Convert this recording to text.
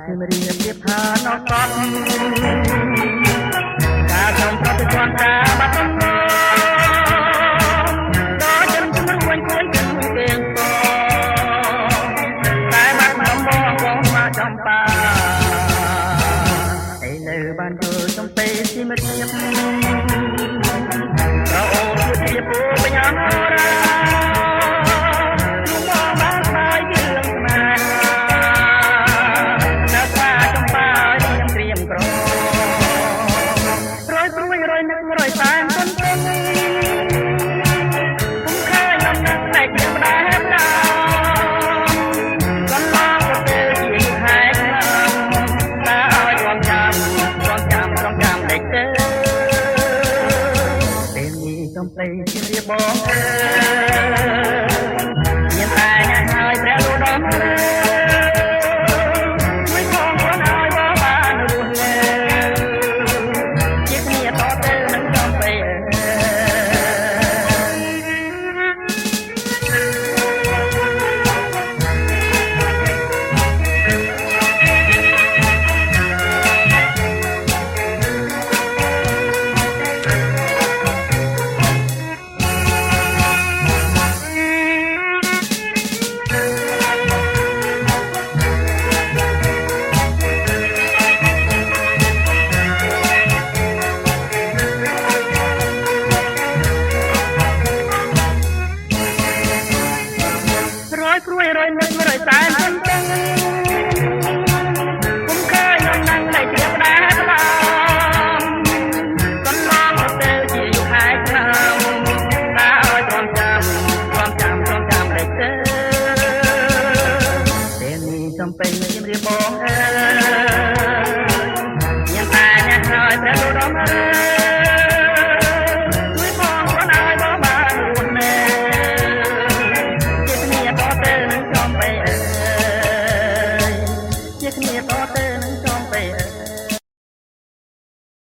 ខ្ញុំរៀបរៀបថាណោះតន់ការចំប្រតិquanការបាត់ដំណោដល់chânជំនួយគួយទាំងទាំងតតែបាត់ដំបងបងមកចំបាឥឡូវបានយល់ចំពេជាមិត្តភាពប្រអូនជាពូបញ្ញារ៉ាplay ជារៀបបងមានតែអ្នកហើយព្រះលោកដំមិនខំខ្លួនឲ្យបងបានរស់នៅជាគ្នាតទៅនឹងចំពេលព្រួយរយនឹករយតែមិនដឹងគុំឃើញនំណាំងដែលជាផ្ដាផ្ដាកន្លងទៅជាយូរខែឆ្នាំតាឲ្យទ្រាំចាំលេចទៅពេលនេះចំពេញ